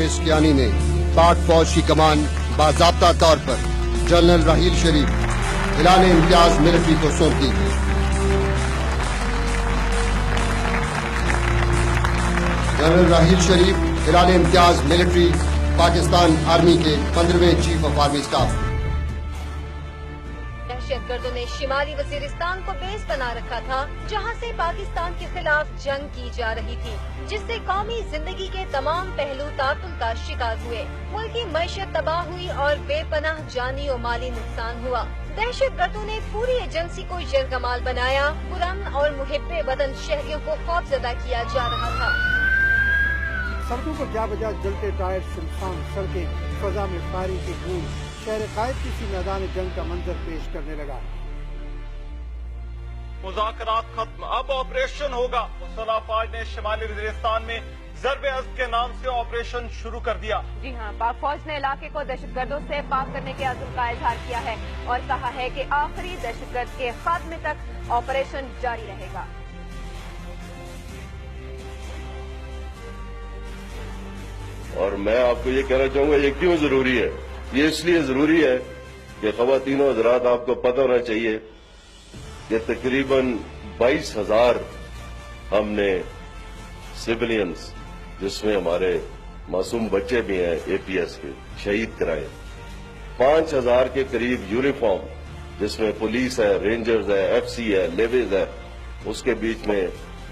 पेशकियानी ने पाक फौज की कमान बाज़ाब्ता तौर पर जनरल राहील शरीफ इलान इम्तियाज मिलिट्री को सौंप दी। जनरल राहील शरीफ इलान इम्तियाज मिलिट्री, पाकिस्तान आर्मी के 15वें चीफ ऑफ आर्मी स्टाफ। दहशतगर्दों ने शिमाली वजीरिस्तान को बेस बना रखा था, जहां से पाकिस्तान के खिलाफ जंग की जा रही थी, जिससे कौमी जिंदगी के तमाम पहलू तातुल का शिकार हुए। मुल्क की मईशत तबाह हुई और बेपनाह जानी और माली नुकसान हुआ। दहशतगर्दों ने पूरी एजेंसी को यरगमाल बनाया। पुरअमन और मुहिब्बे वतन शहरियों को खौफजदा किया जा रहा था। सड़कों पर जा बजा जलते टायर, सुनसान सड़कें, फजा में फायरिंग की गूंज, शहर कायद किसी मैदान जंग का मंजर पेश करने लगा। मुज़ाकरात खत्म, अब ऑपरेशन होगा। मुसल्लह फौज ने शिमाली वज़ीरिस्तान में ज़र्ब-ए-अज़्म के नाम से ऑपरेशन शुरू कर दिया। जी हाँ, पाक फौज ने इलाके को दहशतगर्दों से पाक करने के अज़्म का इजहार किया है और कहा है कि आखिरी दहशतगर्द के खात्मे तक ऑपरेशन जारी रहेगा। और मैं आपको ये कहना चाहूंगा, ये क्यों जरूरी है? ये इसलिए जरूरी है कि ख़वातीनो हज़रात, आपको पता होना चाहिए कि तकरीबन 22,000 हमने सिविलियंस, जिसमें हमारे मासूम बच्चे भी हैं एपीएस के, शहीद कराए। 5,000 के करीब यूनिफॉर्म, जिसमें पुलिस है, रेंजर्स है, एफसी है, लेविस है, उसके बीच में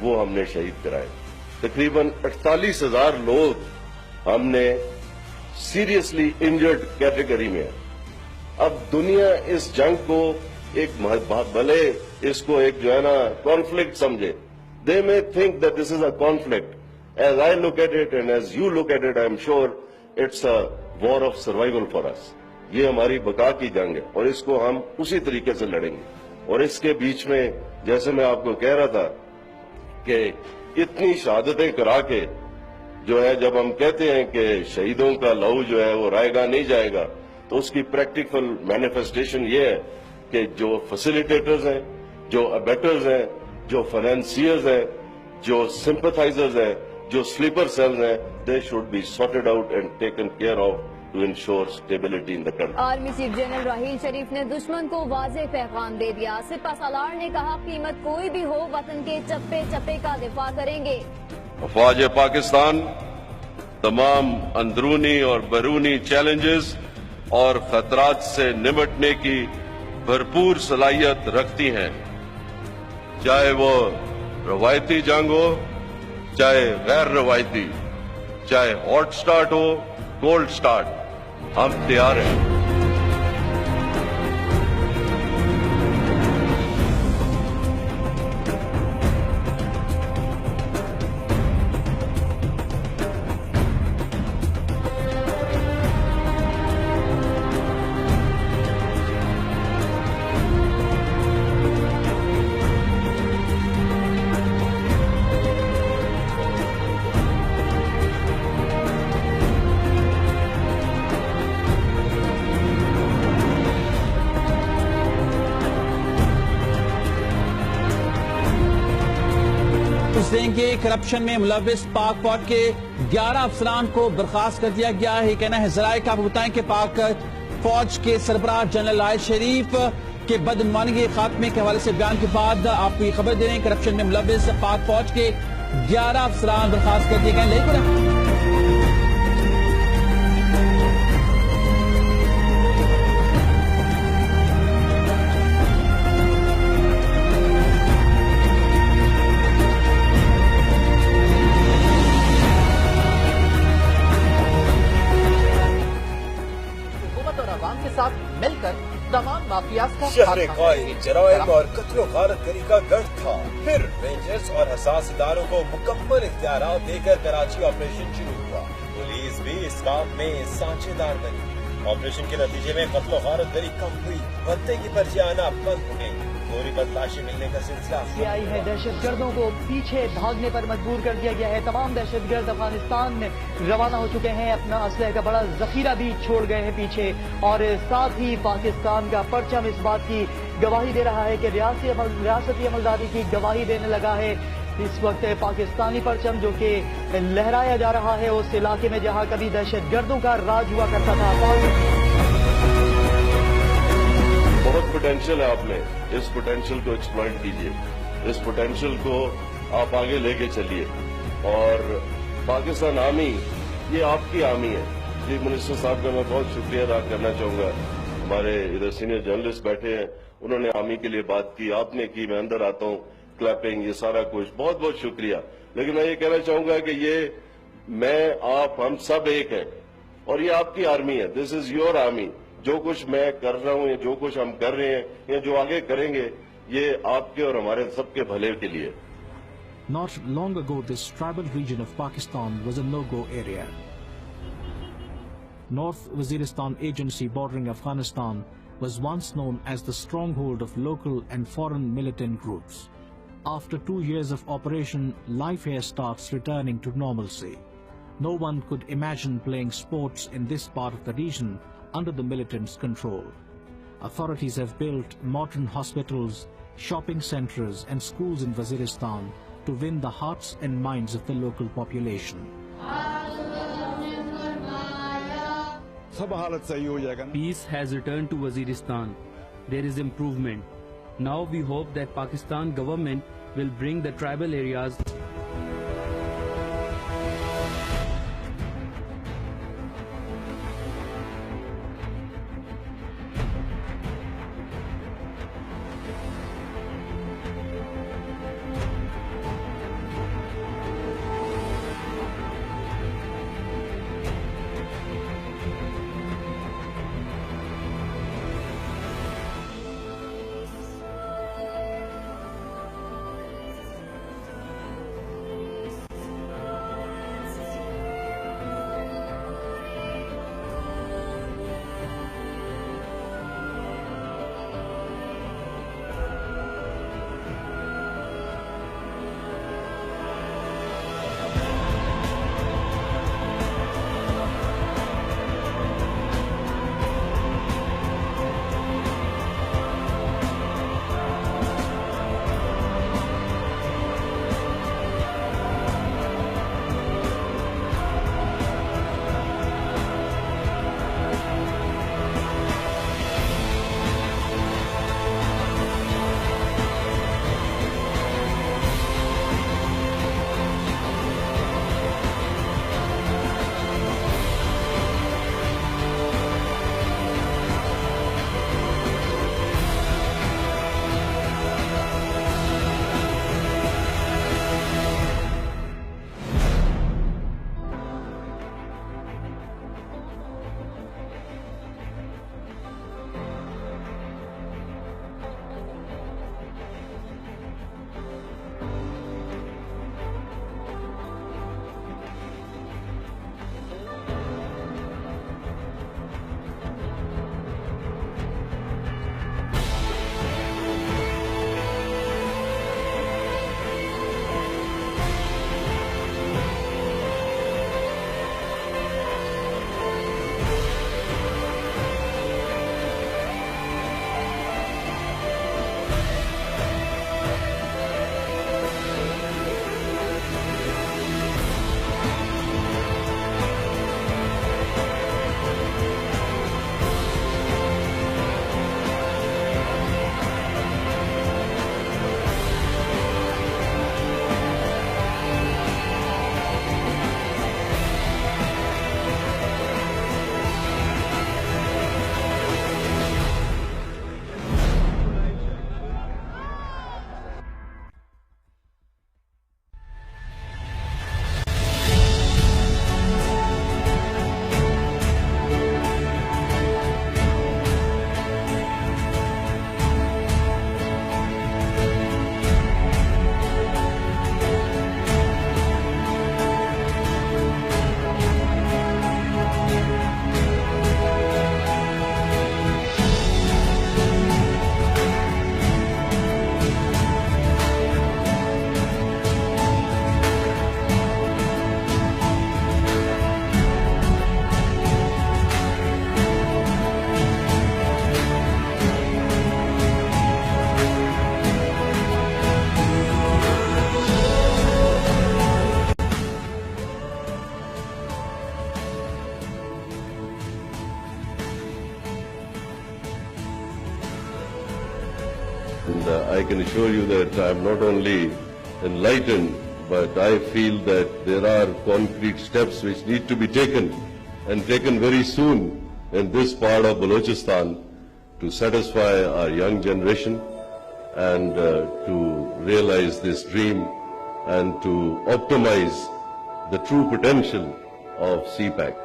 वो हमने शहीद कराए। तकरीबन 48,000 लोग हमने सीरियसली इंजर्ड कैटेगरी में है। अब दुनिया इस जंग को एक भले इसको एक जो है ना कॉन्फ्लिक्ट समझे, they may think that this is a conflict. As I look at it and as you look at it, I am sure it's a war of survival for us. ये हमारी बका की जंग है और इसको हम उसी तरीके से लड़ेंगे। और इसके बीच में, जैसे मैं आपको कह रहा था कि इतनी शहादतें करा के जो है, जब हम कहते हैं कि शहीदों का लहू जो है वो रायगा नहीं जाएगा, तो उसकी प्रैक्टिकल मैनिफेस्टेशन ये है कि जो फैसिलिटेटर्स हैं, जो अबेटर्स हैं, जो फाइनेंसियर्स हैं, जो सिंपथाइजर्स हैं, जो स्लीपर सेल्स हैं, they should be sorted out and taken care of to ensure stability in the country. Army chief general Raheel Sharif ने दुश्मन को वाज़ेह पैगाम दे दिया। सिपह सालार ने कहा, कीमत कोई भी हो, वतन के चप्पे चप्पे का दिफा करेंगे। फौज पाकिस्तान तमाम अंदरूनी और बैरूनी चैलेंजेस और खतरात से निपटने की भरपूर सलाहियत रखती हैं, चाहे वो रवायती जंग हो, चाहे गैर रवायती, चाहे हॉट स्टार्ट हो, कोल्ड स्टार्ट, हम तैयार हैं। देंगे करप्शन में मुलविस पाक फौज के 11 अफसरान को बर्खास्त कर दिया गया है। कहना है जराये का। आपको बताएं कि पाक फौज के सरबराह जनरल राहील शरीफ के बदनवानी के खात्मे के हवाले से बयान के बाद आपको ये खबर दे रहे हैं, करप्शन में मुलविस पाक फौज के 11 अफसरान बर्खास्त कर दिए गए। मिलकर तमाम माफियाज का शहर कायद जराइम और कत्लो गारत गरी का गढ़ था। फिर रेंजर्स और हसास इदारों को मुकम्मल इख्तियारात देकर कराची ऑपरेशन शुरू हुआ। पुलिस भी इस काम में साझेदार बनी। ऑपरेशन के नतीजे में कत्लो गारत गरी कम हुई, भत्ते की पर्चियां आना बंद हो गयी, पूरी बदमाशी मिलने का सिलसिला आई है। दहशतगर्दों को पीछे भागने पर मजबूर कर दिया गया है। तमाम दहशतगर्द अफगानिस्तान में रवाना हो चुके हैं, अपना असलहे का बड़ा जखीरा भी छोड़ गए हैं पीछे। और साथ ही पाकिस्तान का परचम इस बात की गवाही दे रहा है कि रियासती अमलदारी की गवाही देने लगा है। اس وقت پاکستانی پرچم جو کہ لہرایا جا رہا ہے اس علاقے میں جہاں کبھی دہشت گردوں کا راج ہوا کرتا تھا. بہت پوٹینشیل ہے آپ میں، اس پوٹینشیل کو ایکسپلائٹ کیجیے، اس پوٹینشیل کو آپ آگے لے کے چلیے. اور پاکستان آرمی یہ آپ کی آرمی ہے. چیف منسٹر صاحب کا میں بہت شکریہ ادا کرنا چاہوں گا. ہمارے ادھر سینئر جرنلسٹ بیٹھے ہیں، انہوں نے آرمی کے لیے بات کی، آپ نے کی، میں اندر آتا ہوں، کلیپنگ، یہ سارا کچھ بہت بہت شکریہ. لیکن میں یہ کہنا چاہوں گا کہ یہ میں آپ ہم سب ایک ہیں اور یہ آپ کی آرمی ہے. دس از یور آرمی. جو کچھ میں کر رہا ہوں یا جو کچھ ہم کر رہے ہیں یا جو آگے کریں گے یہ آپ کے اور ہمارے سب کے بھلے کے لیے. Not long ago, this tribal region of Pakistan was a no-go area. North Waziristan Agency bordering Afghanistan was once known as the stronghold of local and foreign militant groups. After 2 years of operation, life here starts returning to normalcy. No one could imagine playing sports in this part of the region under the militants' control. Authorities have built modern hospitals, shopping centers and schools in Waziristan to win the hearts and minds of the local population. Peace has returned to Waziristan. There is improvement. Now we hope that Pakistan government will bring the tribal areas And I can assure you that I am not only enlightened, but I feel that there are concrete steps which need to be taken, and taken very soon in this part of Balochistan, to satisfy our young generation and to realize this dream and to optimize the true potential of CPAC.